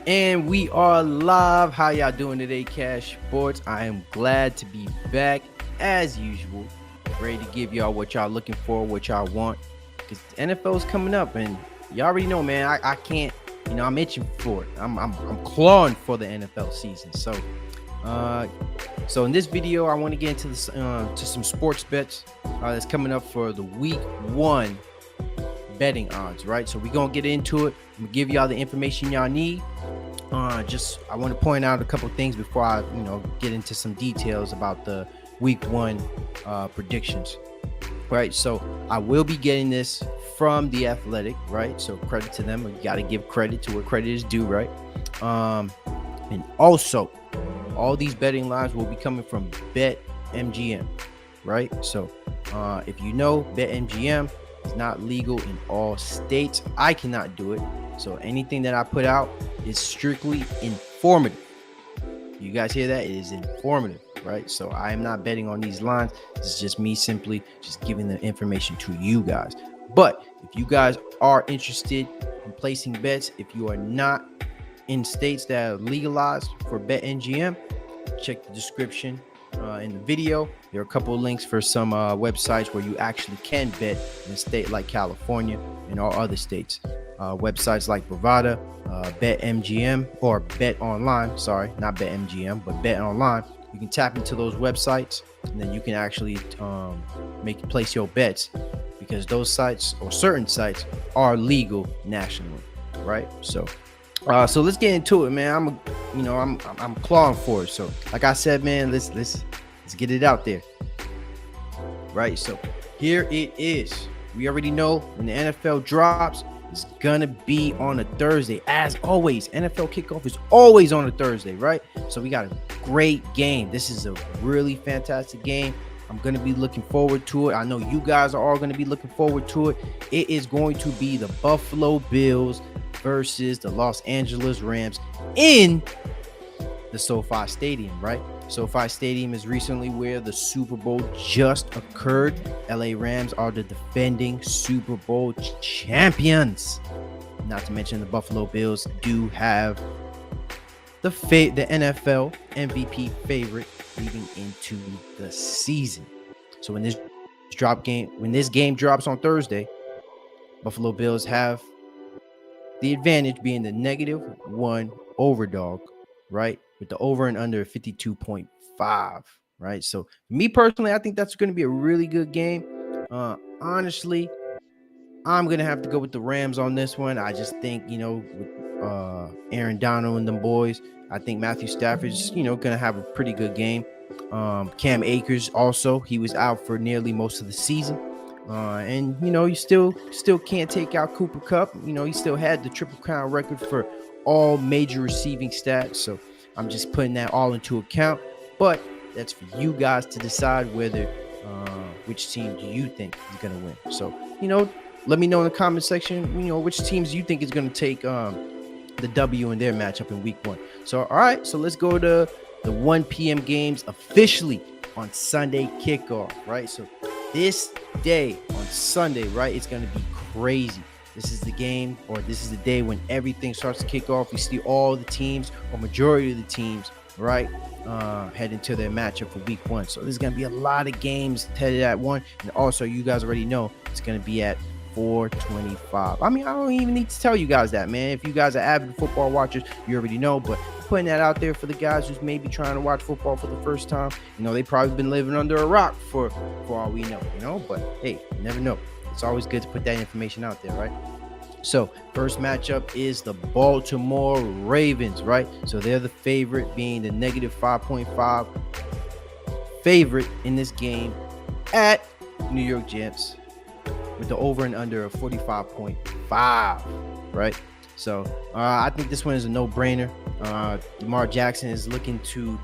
And we are live. How y'all doing today, Cash Sports? I am glad to be back as usual, ready to give y'all what y'all looking for, what y'all want. Because NFL is coming up, and y'all already know, man. I can't, I'm itching for it. I'm clawing for the NFL season. So in this video, I want to get into this to some sports bets that's coming up for the week 1 betting odds, right? So we're gonna get into it. I'm gonna give y'all the information y'all need. I want to point out a couple things before I, get into some details about the week 1 predictions, right? So I will be getting this from The Athletic, right? So credit to them. You got to give credit to where credit is due, right? And also, all these betting lines will be coming from BetMGM, right? So if you know, BetMGM is not legal in all states. I cannot do it. So anything that I put out is strictly informative. You guys hear that? It is informative, right? So I am not betting on these lines. This is just me simply just giving the information to you guys. But if you guys are interested in placing bets, if you are not in states that are legalized for BetMGM, check the description in the video. There are a couple of links for some websites where you actually can bet in a state like California and all other states. Websites like Bovada, BetMGM, or Bet Online. Sorry, not BetMGM, but Bet Online. You can tap into those websites, and then you can actually place your bets, because those sites or certain sites are legal nationally, right? So let's get into it, man. I'm clawing for it. So like I said, man, let's get it out there, right? So here it is. We already know when the NFL drops, it's gonna be on a Thursday. As always, NFL kickoff is always on a Thursday, right? So we got a great game. This is a really fantastic game. I'm gonna be looking forward to it. I know you guys are all gonna be looking forward to it. It is going to be the Buffalo Bills versus the Los Angeles Rams in the SoFi Stadium, right? SoFi Stadium is recently where the Super Bowl just occurred. LA Rams are the defending Super Bowl champions. Not to mention the Buffalo Bills do have the NFL MVP favorite leading into the season. So when this game drops on Thursday, Buffalo Bills have the advantage being the -1 overdog, right? With the over and under 52.5, right? So me personally, I think that's going to be a really good game. Honestly, I'm going to have to go with the Rams on this one. I just think, with Aaron Donald and them boys, I think Matthew Stafford's, going to have a pretty good game. Cam Akers also, he was out for nearly most of the season. And you still can't take out Cooper Kupp. He still had the Triple Crown record for all major receiving stats. So I'm just putting that all into account. But that's for you guys to decide whether which team do you think is going to win. So let me know in the comment section, which teams you think is going to take the W in their matchup in week 1. So all right, so let's go to the 1 p.m. games officially on Sunday kickoff, right? So this day on Sunday, right, it's going to be crazy. This is the game, or this is the day when everything starts to kick off. We see all the teams, or majority of the teams, right, head into their matchup for week 1. So there's going to be a lot of games headed at 1. And also, you guys already know it's going to be at 4:25. I mean, I don't even need to tell you guys that, man. If you guys are avid football watchers, you already know. But putting that out there for the guys who's maybe trying to watch football for the first time, they probably been living under a rock for all we know, But hey, you never know. It's always good to put that information out there, right? So first matchup is the Baltimore Ravens, right? So they're the favorite, being the -5.5 favorite in this game at New York Jets, with the over and under of 45.5, right? So I think this one is a no-brainer. Lamar Jackson is looking to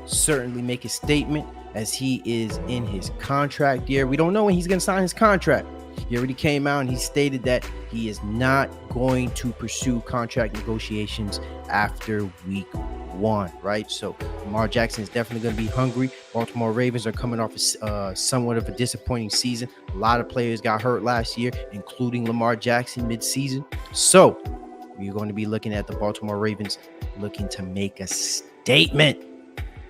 certainly make a statement, as he is in his contract year. We don't know when he's going to sign his contract. He already came out and he stated that he is not going to pursue contract negotiations after week 1, right? So Lamar Jackson is definitely going to be hungry. Baltimore Ravens are coming off somewhat of a disappointing season. A lot of players got hurt last year, including Lamar Jackson mid-season. So You're going to be looking at the Baltimore Ravens looking to make a statement.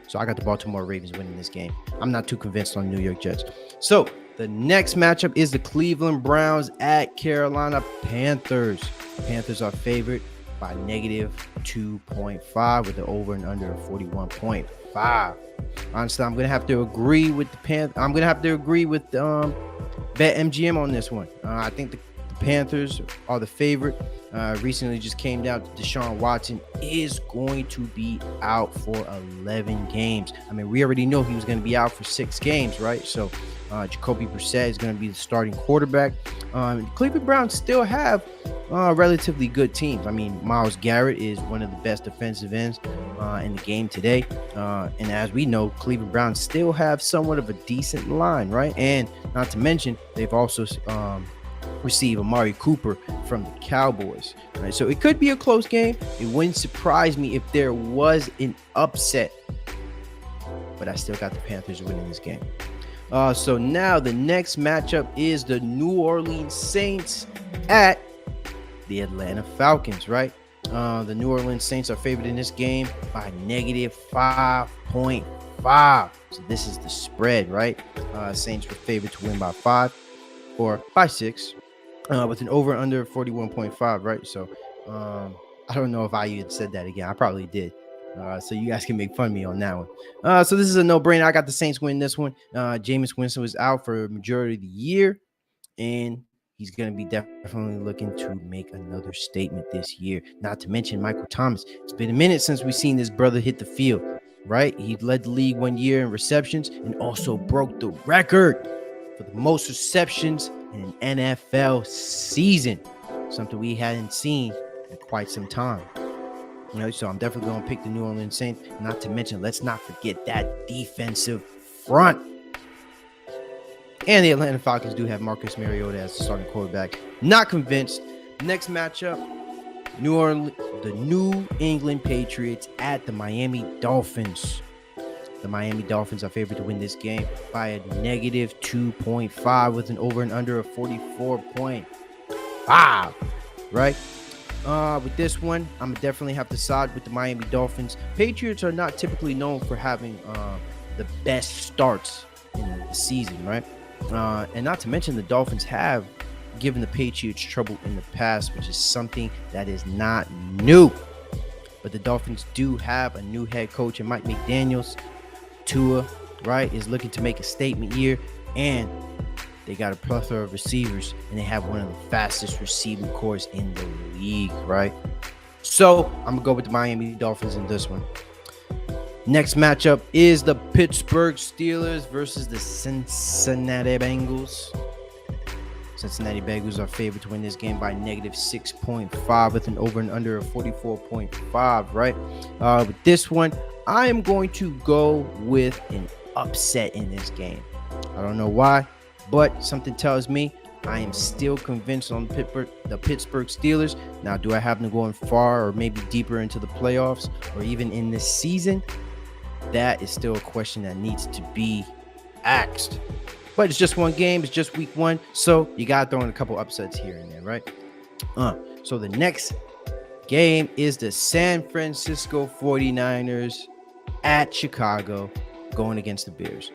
So I got the Baltimore Ravens winning this game. I'm not too convinced on New York Jets. So the next matchup is the Cleveland Browns at Carolina Panthers. Panthers are favored by negative 2.5 with the over and under of 41.5. Honestly, I'm gonna have to agree with the BetMGM on this one. I think the Panthers are the favorite. Recently just came down. Deshaun Watson is going to be out for 11 games. I mean, we already know he was going to be out for 6 games, right? So Jacoby Brissett is going to be the starting quarterback. Cleveland Browns still have relatively good teams. I mean, Myles Garrett is one of the best defensive ends in the game today. And as we know, Cleveland Browns still have somewhat of a decent line, right? And not to mention, they've also receive Amari Cooper from the Cowboys. Right? So it could be a close game. It wouldn't surprise me if there was an upset, but I still got the Panthers winning this game. So now the next matchup is the New Orleans Saints at the Atlanta Falcons, right? The New Orleans Saints are favored in this game by negative 5.5. So this is the spread, right? Saints were favored to win by 5 or by 6. With an over under 41.5, right? So I don't know if I even said that again. I probably did. So you guys can make fun of me on that one. So this is a no-brainer. I got the Saints win this one. Jameis Winston was out for a majority of the year, and he's going to be definitely looking to make another statement this year. Not to mention Michael Thomas. It's been a minute since we've seen this brother hit the field, right? He led the league one year in receptions and also broke the record for the most receptions in an NFL season, something we hadn't seen in quite some time. You know, so I'm definitely going to pick the New Orleans Saints. Not to mention, let's not forget that defensive front. And the Atlanta Falcons do have Marcus Mariota as the starting quarterback. Not convinced. Next matchup, the New England Patriots at the Miami Dolphins. The Miami Dolphins are favored to win this game by a negative 2.5 with an over and under of 44.5, right? With this one, I'm definitely have to side with the Miami Dolphins. Patriots are not typically known for having the best starts in the season, right? And not to mention the Dolphins have given the Patriots trouble in the past, which is something that is not new. But the Dolphins do have a new head coach, and Mike McDaniels. Tua, right, is looking to make a statement here, and they got a plethora of receivers, and they have one of the fastest receiving corps in the league, right? So I'm gonna go with the Miami Dolphins in this one. Next matchup is the Pittsburgh Steelers versus the Cincinnati Bengals. Cincinnati Bengals are favored to win this game by negative 6.5 with an over and under of 44.5, right? With this one, I am going to go with an upset in this game. I don't know why, but something tells me I am still convinced on the Pittsburgh Steelers. Now, do I have them going far or maybe deeper into the playoffs or even in this season? That is still a question that needs to be asked. But it's just one game. It's just week 1. So you got to throw in a couple upsets here and there, right? So the next game is the San Francisco 49ers at Chicago going against the Bears.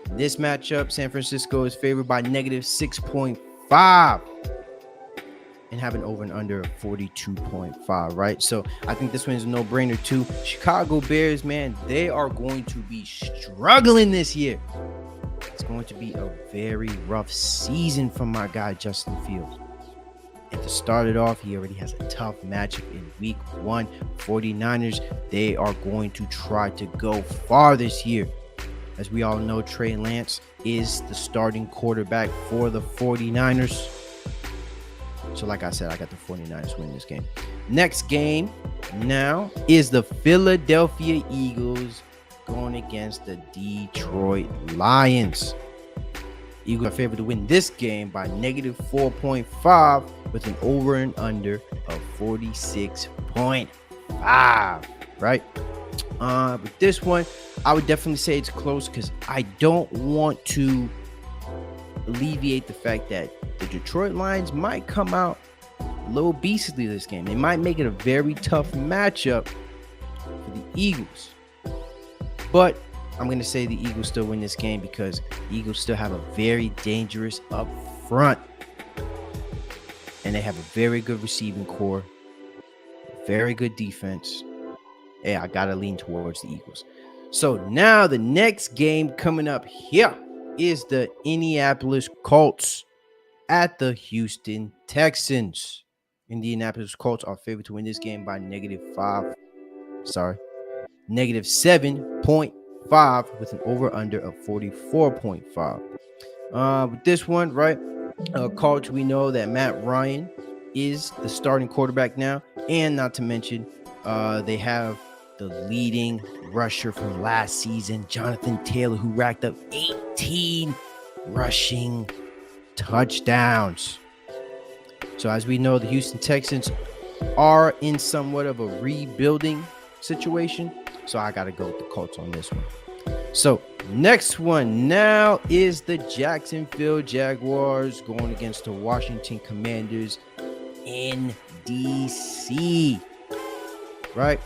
In this matchup, San Francisco is favored by negative 6.5 and have an over and under of 42.5, right? So I think this one is a no-brainer too. Chicago Bears, man, they are going to be struggling this year. It's going to be a very rough season for my guy, Justin Fields. And to start it off, he already has a tough matchup in week 1. 49ers, they are going to try to go far this year. As we all know, Trey Lance is the starting quarterback for the 49ers. So like I said, I got the 49ers winning this game. Next game now is the Philadelphia Eagles going against the Detroit Lions. Eagles are favored to win this game by negative 4.5 with an over and under of 46.5, right? With this one, I would definitely say it's close because I don't want to alleviate the fact that the Detroit Lions might come out a little beastly this game. They might make it a very tough matchup for the Eagles. But I'm going to say the Eagles still win this game because the Eagles still have a very dangerous up front. And they have a very good receiving core, very good defense. Yeah, I got to lean towards the Eagles. So now the next game coming up here is the Indianapolis Colts at the Houston Texans. Indianapolis Colts are favored to win this game by -7.5 with an over-under of 44.5. With this one, right, Colts, we know that Matt Ryan is the starting quarterback now, and not to mention, they have the leading rusher from last season, Jonathan Taylor, who racked up 18 rushing touchdowns. So as we know, the Houston Texans are in somewhat of a rebuilding situation. So I got to go with the Colts on this one. So next one now is the Jacksonville Jaguars going against the Washington Commanders in DC. Right?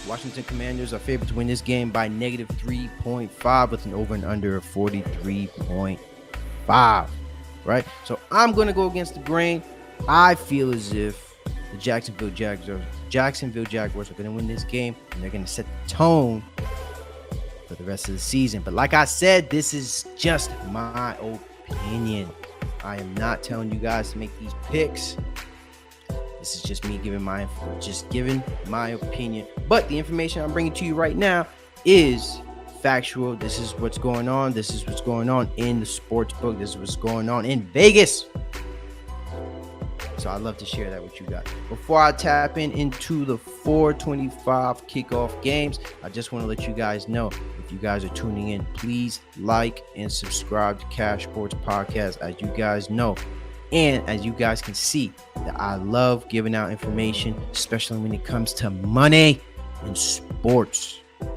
Washington Commanders are favored to win this game by -3.5 with an over and under of 43.5. Right? So I'm going to go against the grain. I feel as if the Jacksonville Jaguars are going to win this game, and they're going to set the tone for the rest of the season. But like I said, this is just my opinion. I am not telling you guys to make these picks. This is just me giving my opinion. But the information I'm bringing to you right now is factual. This is what's going on. This is what's going on in the sports book. This is what's going on in Vegas. So I'd love to share that with you guys. Before I tap into the 425 kickoff games, I just want to let you guys know, if you guys are tuning in, please like and subscribe to CashSports Podcast, as you guys know. And as you guys can see, that I love giving out information, especially when it comes to money and sports. All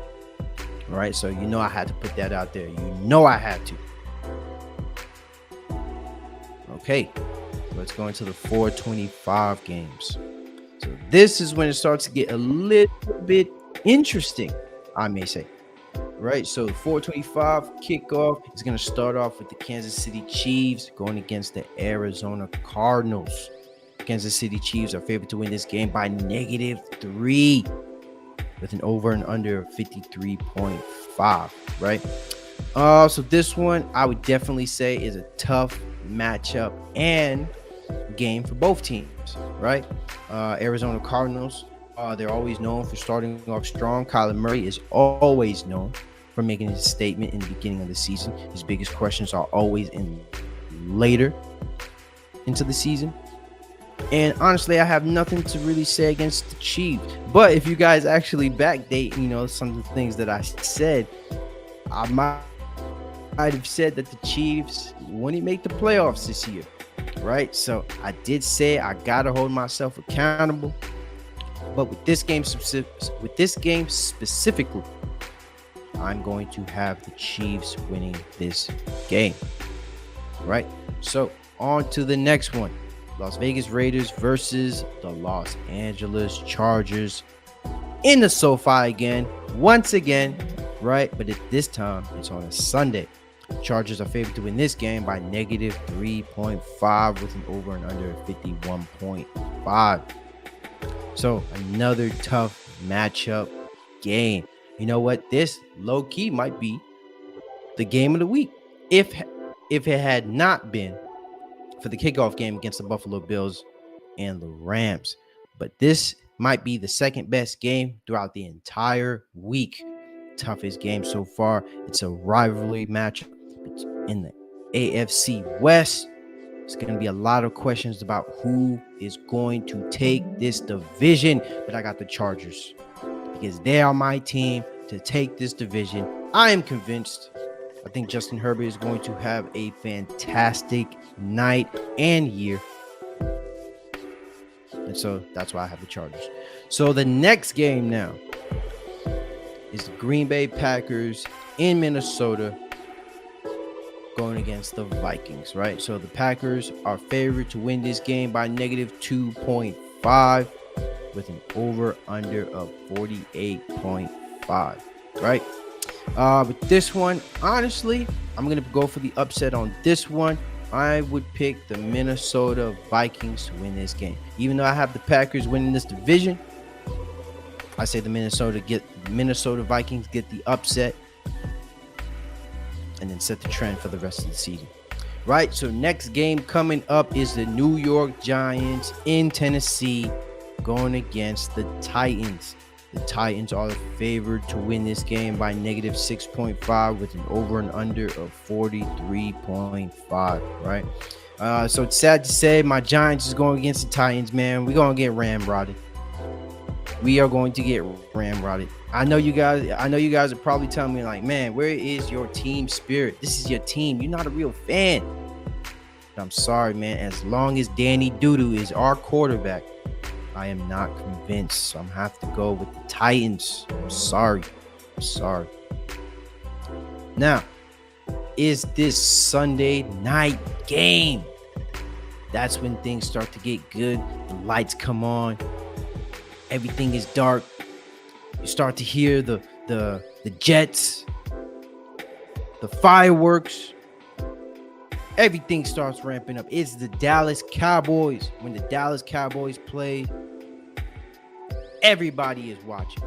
right, so you know I had to put that out there. You know I had to. Okay, let's go into the 425 games. So this is when it starts to get a little bit interesting, I may say. Right, so the 425 kickoff is going to start off with the Kansas City Chiefs going against the Arizona Cardinals. Kansas City Chiefs are favored to win this game by -3 with an over and under of 53.5, right? So this one I would definitely say is a tough matchup and game for both teams, right? Arizona Cardinals, they're always known for starting off strong. Kyler Murray is always known for making his statement in the beginning of the season. His biggest questions are always in later into the season. And honestly, I have nothing to really say against the Chiefs. But if you guys actually backdate, some of the things that I said, I might have said that the Chiefs wouldn't make the playoffs this year, right? So I did say I gotta hold myself accountable. But with this game specifically, I'm going to have the Chiefs winning this game, right? So on to the next one. Las Vegas Raiders versus the Los Angeles Chargers in the SoFi once again, right? But at this time, it's on a Sunday. Chargers are favored to win this game by -3.5 with an over and under 51.5. So another tough matchup game. You know what? This low-key might be the game of the week if it had not been for the kickoff game against the Buffalo Bills and the Rams. But this might be the second best game throughout the entire week. Toughest game so far. It's a rivalry matchup in the AFC West. There's going to be a lot of questions about who is going to take this division, but I got the Chargers because they are my team to take this division. I am convinced. I think Justin Herbert is going to have a fantastic night and year. And so that's why I have the Chargers. So the next game now is the Green Bay Packers in Minnesota going against the Vikings, right? So the Packers are favored to win this game by -2.5 with an over-under of 48.5, right? With this one, honestly, I'm going to go for the upset on this one. I would pick the Minnesota Vikings to win this game. Even though I have the Packers winning this division, I say the Minnesota Vikings get the upset and then set the trend for the rest of the season. Right? So next game coming up is the New York Giants in Tennessee going against the Titans. The Titans are favored to win this game by -6.5 with an over and under of 43.5, right? So it's sad to say my Giants is going against the Titans, man. We're going to get ramrodded. We are going to get ramrodded. I know you guys are probably telling me like, man, where is your team spirit? This is your team. You're not a real fan. But I'm sorry, man. As long as Danny Doodoo is our quarterback, I am not convinced. So I'm going to have to go with the Titans. I'm sorry. Now, is this Sunday night game? That's when things start to get good. The lights come on. Everything is dark. You start to hear the jets, the fireworks. Everything starts ramping up. It's the Dallas Cowboys. When the Dallas Cowboys play, everybody is watching.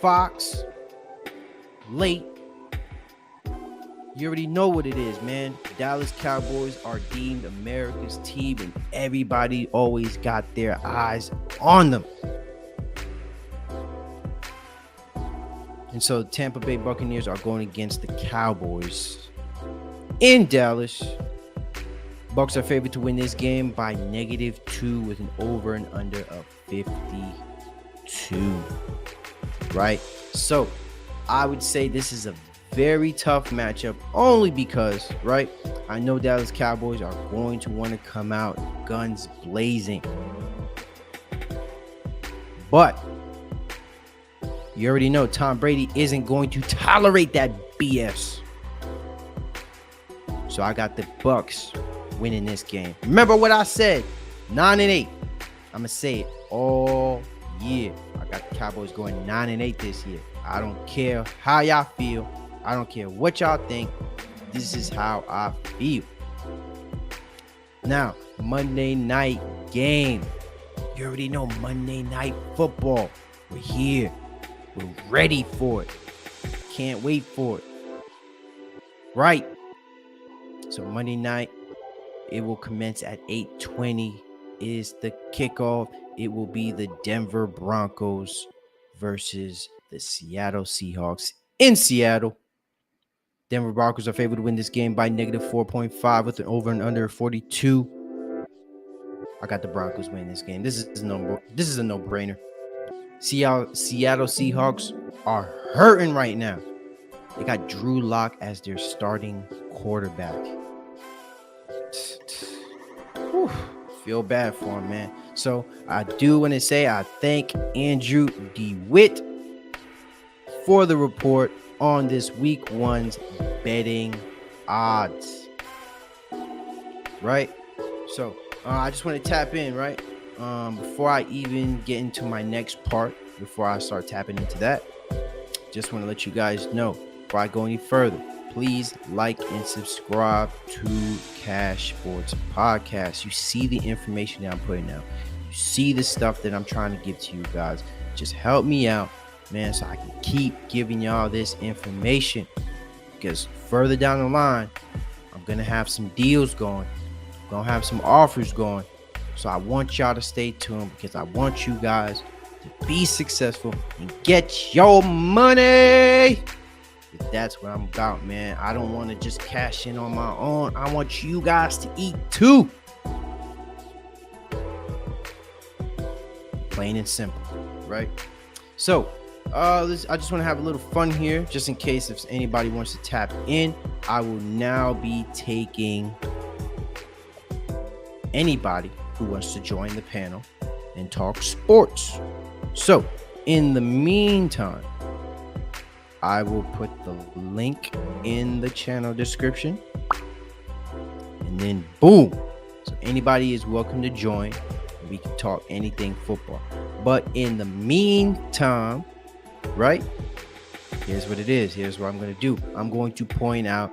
Fox, late. You already know what it is, man. The Dallas Cowboys are deemed America's team, and everybody always got their eyes on them. And so Tampa Bay Buccaneers are going against the Cowboys in Dallas. Bucs are favored to win this game by -2 with an over and under of 52. Right? So I would say this is a very tough matchup only because, right, I know Dallas Cowboys are going to want to come out guns blazing. But you already know Tom Brady isn't going to tolerate that BS. So I got the Bucs winning this game. Remember what I said, 9-8. I'm gonna say it all year. I got the Cowboys going 9-8 this year. I don't care how y'all feel. I don't care what y'all think. This is how I feel. Now, Monday night game. You already know Monday Night Football. We're here. We're ready for it. Can't wait for it. Right. So Monday night, it will commence at 8:20 is the kickoff. It will be the Denver Broncos versus the Seattle Seahawks in Seattle. Denver Broncos are favored to win this game by -4.5 with an over and under 42. I got the Broncos winning this game. This is a no-brainer. Seattle Seahawks are hurting right now. They got Drew Lock as their starting quarterback. Whew, feel bad for him, man. So I do want to say I thank Andrew DeWitt for the report on this week 1's betting odds. Right? So I just want to tap in, right? Before I even get into my next part, before I start tapping into that, just want to let you guys know, before I go any further, please like and subscribe to CashSports Podcast. You see the information that I'm putting out. You see the stuff that I'm trying to give to you guys. Just help me out, man, so I can keep giving y'all this information. Because further down the line, I'm going to have some deals going. I'm going to have some offers going. So I want y'all to stay tuned because I want you guys to be successful and get your money. That's what I'm about, man. I don't want to just cash in on my own. I want you guys to eat too. Plain and simple, right? So I just want to have a little fun here, just in case if anybody wants to tap in. I will now be taking anybody who wants to join the panel and talk sports. So in the meantime, I will put the link in the channel description. And then boom. So anybody is welcome to join. We can talk anything football. But in the meantime, right? Here's what it is. Here's what I'm going to do. I'm going to point out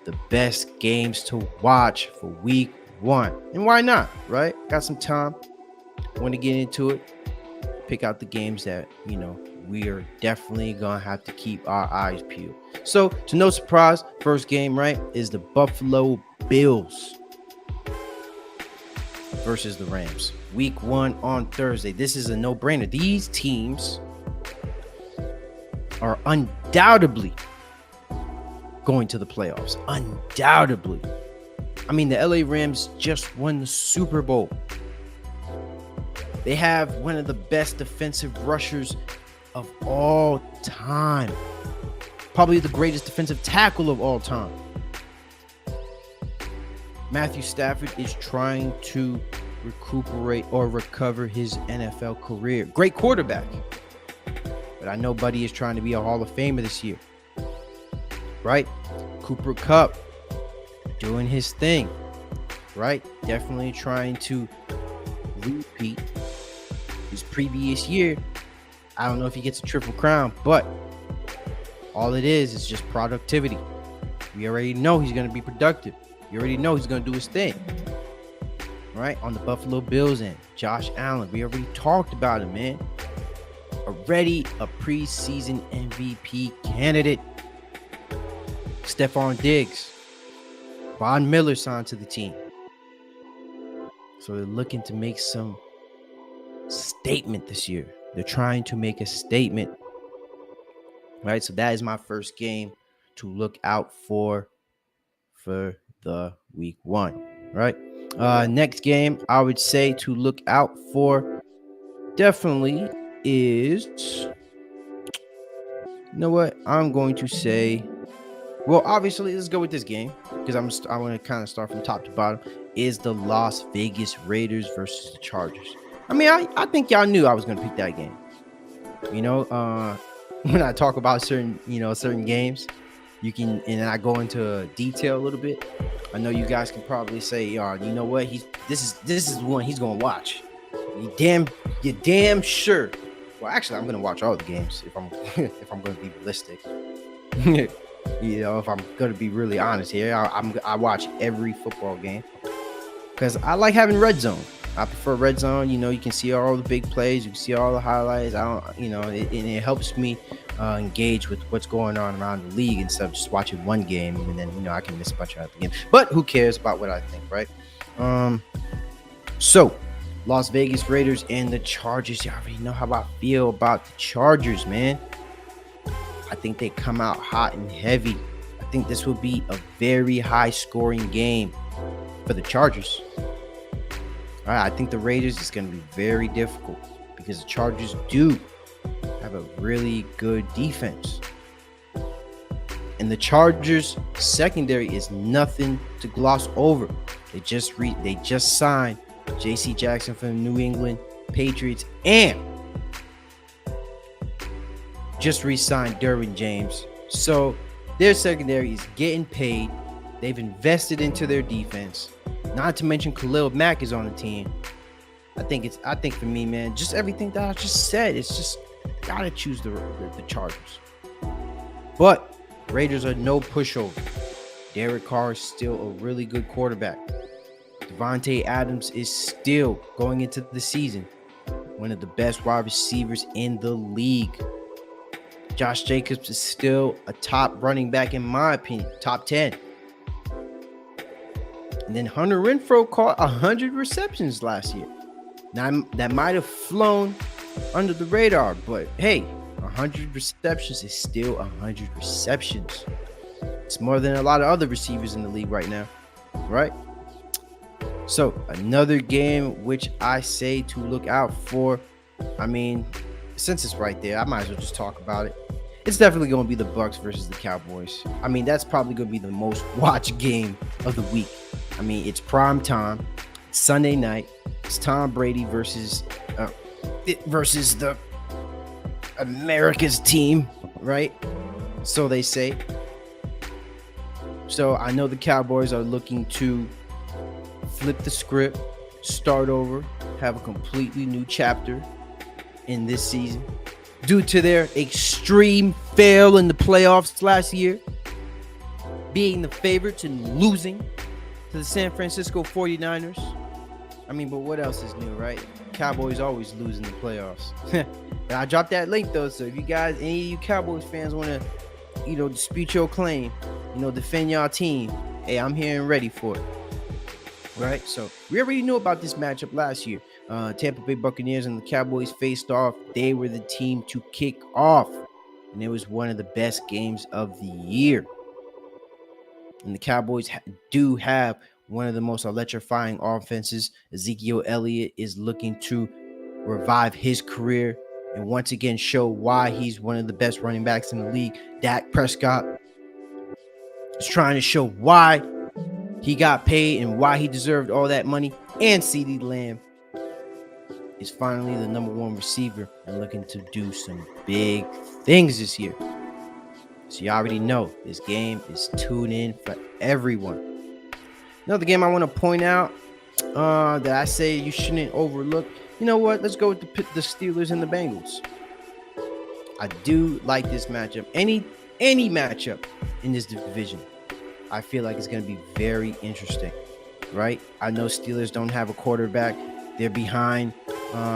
the best games to watch for week 1. And why not, right? Got some time. Want to get into it. Pick out the games that, we are definitely going to have to keep our eyes peeled. So, to no surprise, first game, right, is the Buffalo Bills versus the Rams. Week 1 on Thursday. This is a no-brainer. These teams are undoubtedly going to the playoffs. Undoubtedly. I mean, the LA Rams just won the Super Bowl. They have one of the best defensive rushers of all time. Probably the greatest defensive tackle of all time. Matthew Stafford is trying to recuperate or recover his NFL career. Great quarterback. But I know Buddy is trying to be a Hall of Famer this year. Right? Cooper Kupp doing his thing. Right? Definitely trying to repeat his previous year. I don't know if he gets a triple crown, but all it is just productivity. We already know he's going to be productive. You already know he's going to do his thing. Right? On the Buffalo Bills end, Josh Allen. We already talked about him, man. Already a preseason MVP candidate. Stephon Diggs. Von Miller signed to the team. So they're looking to make some statement this year. They're trying to make a statement. Right? So that is my first game to look out for the week 1. Right? Next game I would say to look out for definitely is, I'm going to say, well, obviously let's go with this game because I want to kind of start from top to bottom, is the Las Vegas Raiders versus the Chargers. I mean, I think y'all knew I was going to pick that game. When I talk about certain games, you can, and I go into detail a little bit. I know you guys can probably say, you know what? This is the one he's gonna watch. You're damn sure. Well, actually, I'm gonna watch all the games if I'm if I'm gonna be realistic. If I'm gonna be really honest here, I watch every football game because I like having red zone. I prefer red zone. You can see all the big plays. You can see all the highlights. It helps me engage with what's going on around the league instead of just watching one game and then I can miss a bunch of other games. But who cares about what I think, right? So Las Vegas Raiders and the Chargers. You already know how I feel about the Chargers, man. I think they come out hot and heavy. I think this will be a very high scoring game for the Chargers. All right, I think the Raiders is going to be very difficult because the Chargers do have a really good defense. And the Chargers secondary is nothing to gloss over. They just signed J.C. Jackson from the New England Patriots and just re-signed Derwin James. So their secondary is getting paid. They've invested into their defense. Not to mention Khalil Mack is on the team. I think for me, man, just everything that I just said, it's just gotta choose the Chargers. But Raiders are no pushover. Derek Carr is still a really good quarterback. Devontae Adams is still, going into the season, one of the best wide receivers in the league. Josh Jacobs is still a top running back, in my opinion, top 10. And then Hunter Renfrow caught 100 receptions last year. Now, that might have flown under the radar, but hey, 100 receptions is still 100 receptions. It's more than a lot of other receivers in the league right now, right? So another game which I say to look out for. I mean, since it's right there, I might as well just talk about it. It's definitely going to be the Bucks versus the Cowboys. I mean, that's probably going to be the most watched game of the week. I mean, it's prime time. It's Sunday night. It's Tom Brady versus the America's team, right? So they say. So I know the Cowboys are looking to flip the script, start over, have a completely new chapter in this season due to their extreme fail in the playoffs last year, being the favorites and losing to the San Francisco 49ers. I mean, but what else is new, right? Cowboys always lose in the playoffs. But I dropped that link though, so if you guys, any of you Cowboys fans want to, dispute your claim, defend y'all team, hey, I'm here and ready for it. Right, so we already knew about this matchup last year. Tampa Bay Buccaneers and the Cowboys faced off. They were the team to kick off, and it was one of the best games of the year. And the Cowboys do have one of the most electrifying offenses. Ezekiel Elliott is looking to revive his career and once again show why he's one of the best running backs in the league. Dak Prescott is trying to show why he got paid and why he deserved all that money. And CeeDee Lamb is finally the number one receiver and looking to do some big things this year. So you already know this game is tuned in for everyone. Another game I want to point out that I say you shouldn't overlook. You know what? Let's go with the Steelers and the Bengals. I do like this matchup. Any matchup in this division, I feel like it's going to be very interesting, right? I know Steelers don't have a quarterback. They're behind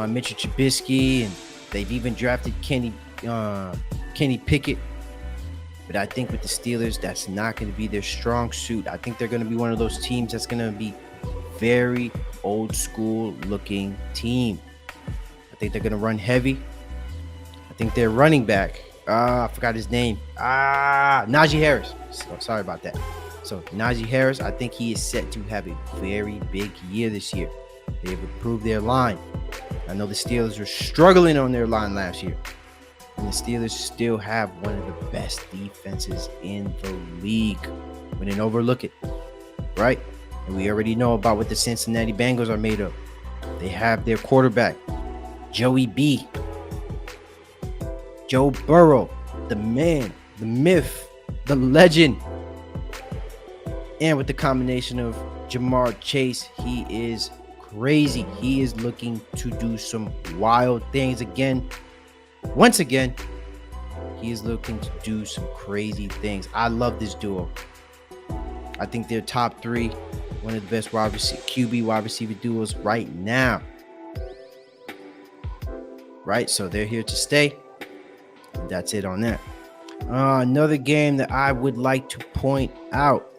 Mitchell Trubisky, and they've even drafted Kenny Pickett. But I think with the Steelers, that's not going to be their strong suit. I think they're going to be one of those teams that's going to be very old school looking team. I think they're going to run heavy. I think their running back, I forgot his name. Najee Harris. Sorry about that. So Najee Harris, I think he is set to have a very big year this year. They've improved their line. I know the Steelers were struggling on their line last year. And the Steelers still have one of the best defenses in the league. We didn't overlook it, right? And we already know about what the Cincinnati Bengals are made of. They have their quarterback, Joey B. Joe Burrow, the man, the myth, the legend. And with the combination of Jamar Chase, he is crazy. He is looking to do some wild things again. Once again, he is looking to do some crazy things. I love this duo. I think they're top three, one of the best QB wide receiver duos right now. Right, so they're here to stay. And that's it on that. Another game that I would like to point out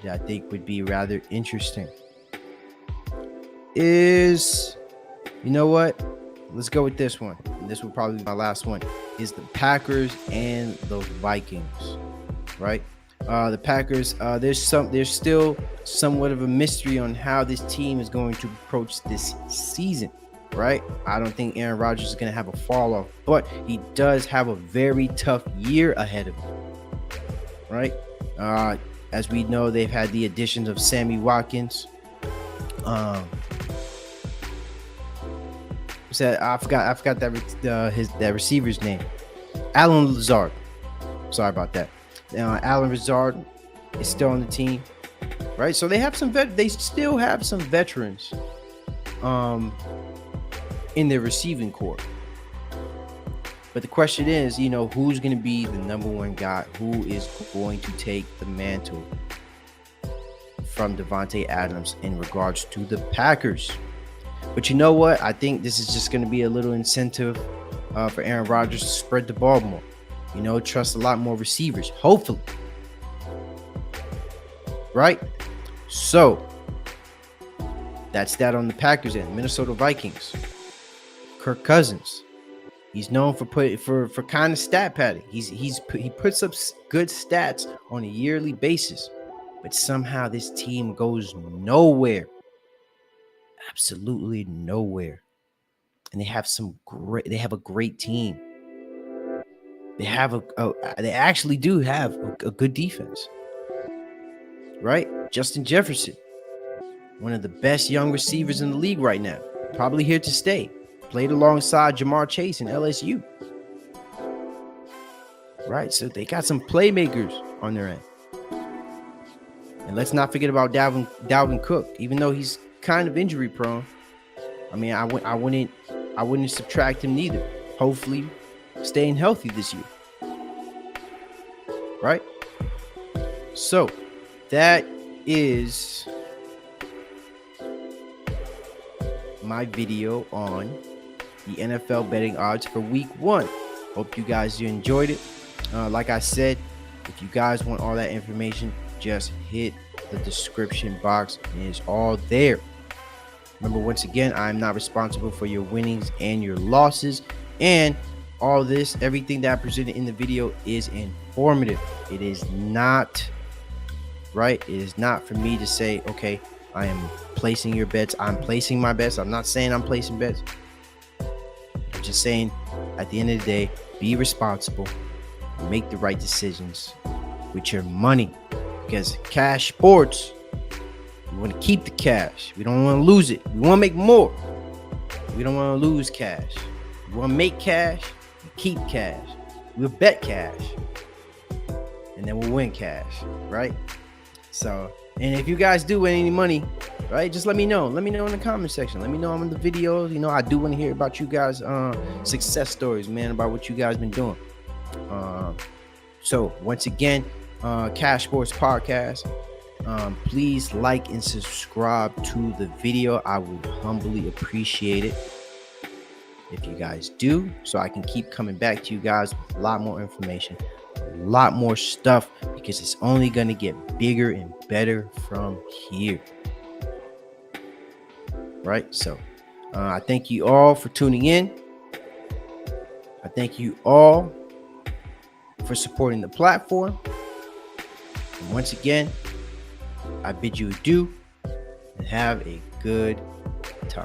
that I think would be rather interesting is, you know what? Let's go with this one. And this will probably be my last one. Is the Packers and the Vikings, right? The Packers, there's still somewhat of a mystery on how this team is going to approach this season, right? I don't think Aaron Rodgers is going to have a fall off, but he does have a very tough year ahead of him, right? As we know, they've had the additions of Sammy Watkins. I forgot that receiver's name. Alan Lazard. Sorry about that. Alan Lazard is still on the team, right? So they have they still have some veterans in their receiving corps. But the question is, who's going to be the number one guy? Who is going to take the mantle from Davante Adams in regards to the Packers? But you know what? I think this is just going to be a little incentive for Aaron Rodgers to spread the ball more. Trust a lot more receivers, hopefully. Right? So, that's that on the Packers end. Minnesota Vikings. Kirk Cousins. He's known for kind of stat padding. He puts up good stats on a yearly basis, but somehow this team goes nowhere. Absolutely nowhere. And they have a great team. They actually do have a good defense. Right? Justin Jefferson, one of the best young receivers in the league right now. Probably here to stay. Played alongside Jamar Chase in LSU. right? So they got some playmakers on their end. And let's not forget about Dalvin Cook, even though he's kind of injury prone. I mean, I wouldn't subtract him neither. Hopefully, staying healthy this year, right? So that is my video on the NFL betting odds for week 1. Hope you guys enjoyed it. Like I said, if you guys want all that information, just hit the description box and it's all there. Remember, once again, I'm not responsible for your winnings and your losses, and all this, everything that I presented in the video is informative. It is not, right? It is not for me to say, okay, I am placing your bets. I'm placing my bets. I'm not saying I'm placing bets. I'm just saying, at the end of the day, be responsible, make the right decisions with your money, because Cash Sports, we want to keep the cash. We don't want to lose it. We want to make more. We don't want to lose cash. We want to make cash and keep cash. We'll bet cash and then we'll win cash, right? So, and if you guys do win any money, right, just let me know. Let me know in the comment section. Let me know on the videos. You know, I do want to hear about you guys' success stories, man, about what you guys been doing. So once again, Cash Sports Podcast. Please like and subscribe to the video. I would humbly appreciate it if you guys do, so I can keep coming back to you guys with a lot more information, a lot more stuff, because it's only going to get bigger and better from here, right? So I thank you all for tuning in. I thank you all for supporting the platform. And once again, I bid you adieu and have a good